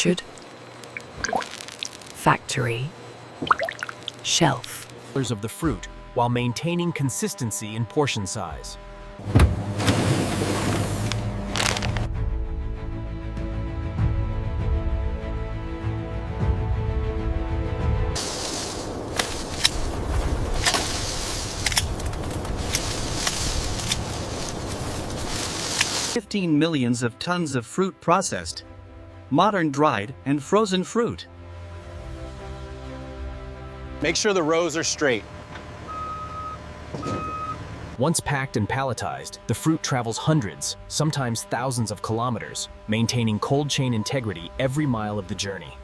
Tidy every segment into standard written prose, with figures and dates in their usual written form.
orchard, factory, shelf. Of the fruit while maintaining consistency in portion size. Millions of tons of fruit processed. Modern dried and frozen fruit. Make sure the rows are straight. Once packed and palletized, the fruit travels hundreds, sometimes thousands of kilometers, maintaining cold chain integrity every mile of the journey.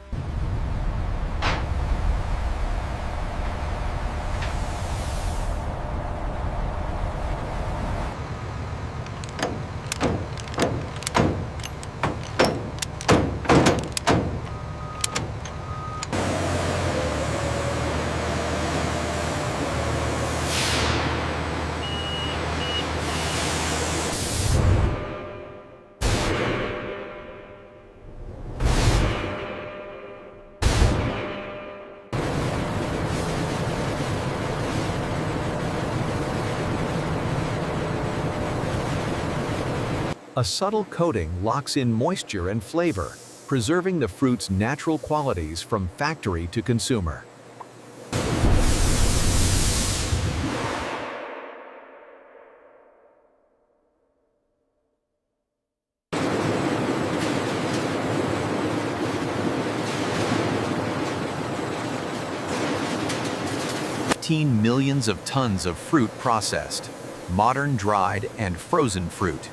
A subtle coating locks in moisture and flavor, preserving the fruit's natural qualities from factory to consumer. Millions of tons of fruit processed, modern dried and frozen fruit.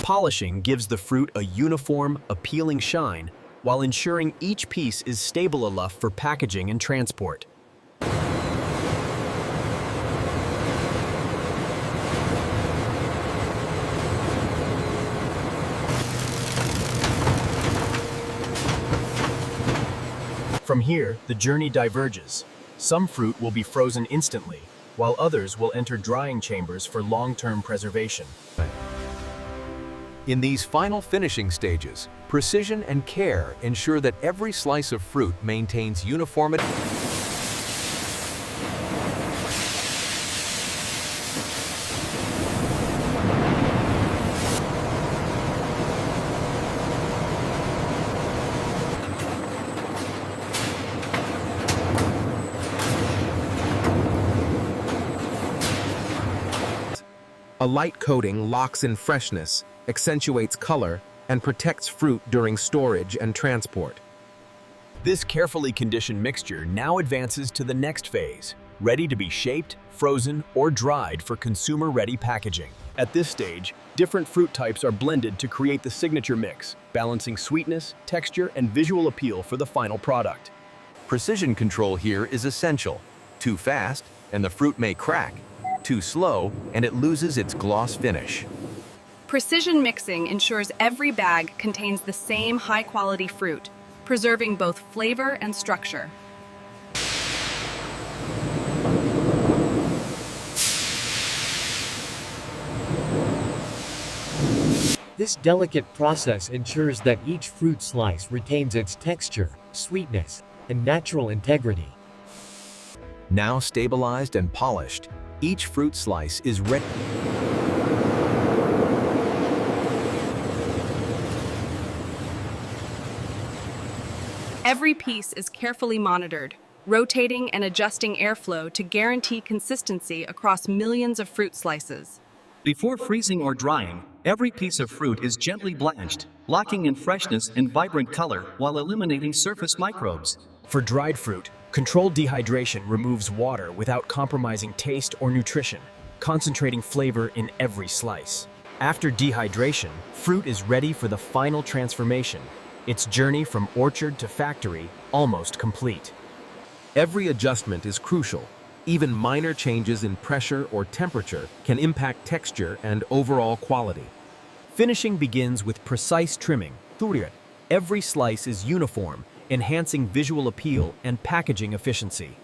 Polishing gives the fruit a uniform, appealing shine, while ensuring each piece is stable enough for packaging and transport. From here, the journey diverges. Some fruit will be frozen instantly, while others will enter drying chambers for long-term preservation. In these final finishing stages, precision and care ensure that every slice of fruit maintains uniformity. A light coating locks in freshness, accentuates color, and protects fruit during storage and transport. This carefully conditioned mixture now advances to the next phase, ready to be shaped, frozen, or dried for consumer-ready packaging. At this stage, different fruit types are blended to create the signature mix, balancing sweetness, texture, and visual appeal for the final product. Precision control here is essential. Too fast, and the fruit may crack. Too slow, and it loses its gloss finish. Precision mixing ensures every bag contains the same high-quality fruit, preserving both flavor and structure. This delicate process ensures that each fruit slice retains its texture, sweetness, and natural integrity. Now stabilized and polished, each fruit slice is ready. Every piece is carefully monitored, rotating and adjusting airflow to guarantee consistency across millions of fruit slices. Before freezing or drying, every piece of fruit is gently blanched, locking in freshness and vibrant color while eliminating surface microbes. For dried fruit, controlled dehydration removes water without compromising taste or nutrition, concentrating flavor in every slice. After dehydration, fruit is ready for the final transformation, its journey from orchard to factory almost complete. Every adjustment is crucial. Even minor changes in pressure or temperature can impact texture and overall quality. Finishing begins with precise trimming. Every slice is uniform, enhancing visual appeal and packaging efficiency.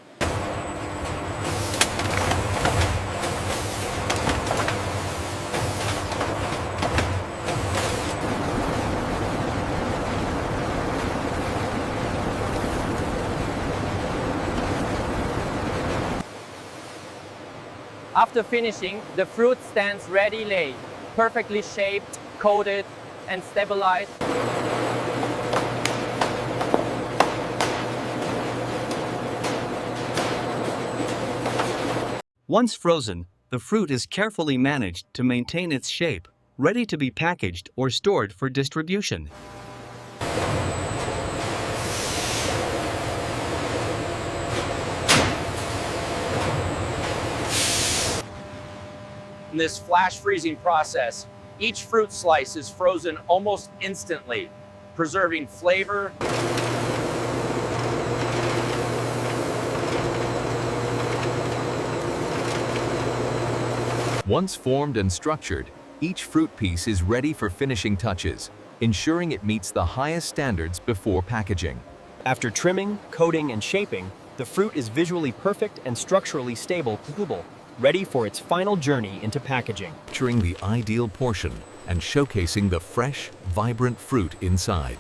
After finishing, the fruit stands ready laid, perfectly shaped, coated, and stabilized. Once frozen, the fruit is carefully managed to maintain its shape, ready to be packaged or stored for distribution. In this flash freezing process, each fruit slice is frozen almost instantly, preserving flavor. Once formed and structured, each fruit piece is ready for finishing touches, ensuring it meets the highest standards before packaging. After trimming, coating, and shaping, the fruit is visually perfect and structurally stable, ready for its final journey into packaging. Capturing the ideal portion and showcasing the fresh, vibrant fruit inside.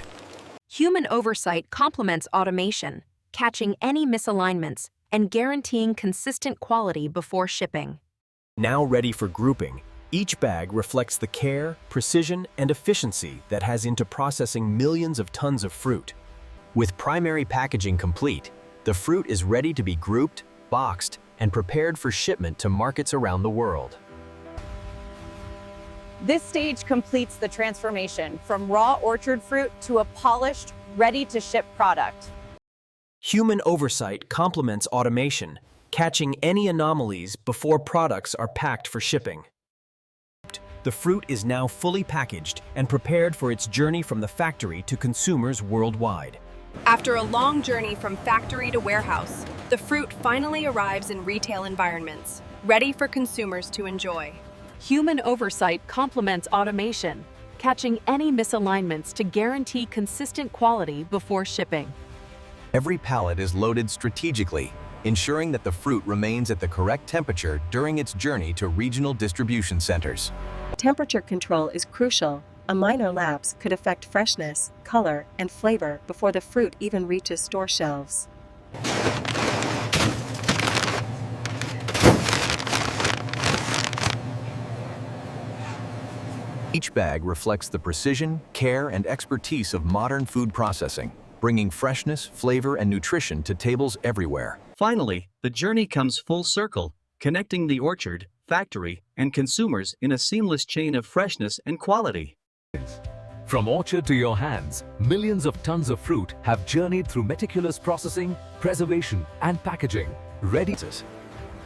Human oversight complements automation, catching any misalignments and guaranteeing consistent quality before shipping. Now ready for grouping, each bag reflects the care, precision, and efficiency that has into processing millions of tons of fruit. With primary packaging complete, the fruit is ready to be grouped, boxed, and prepared for shipment to markets around the world. This stage completes the transformation from raw orchard fruit to a polished, ready-to-ship product. Human oversight complements automation, catching any anomalies before products are packed for shipping. The fruit is now fully packaged and prepared for its journey from the factory to consumers worldwide. After a long journey from factory to warehouse, the fruit finally arrives in retail environments, ready for consumers to enjoy. Human oversight complements automation, catching any misalignments to guarantee consistent quality before shipping. Every pallet is loaded strategically, ensuring that the fruit remains at the correct temperature during its journey to regional distribution centers. Temperature control is crucial. A minor lapse could affect freshness, color, and flavor before the fruit even reaches store shelves. Each bag reflects the precision, care, and expertise of modern food processing, bringing freshness, flavor, and nutrition to tables everywhere. Finally, the journey comes full circle, connecting the orchard, factory, and consumers in a seamless chain of freshness and quality. From orchard to your hands, millions of tons of fruit have journeyed through meticulous processing, preservation, and packaging, ready.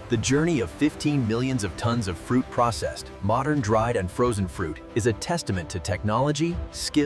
The journey of 15 millions of tons of fruit processed, modern dried and frozen fruit, is a testament to technology, skill,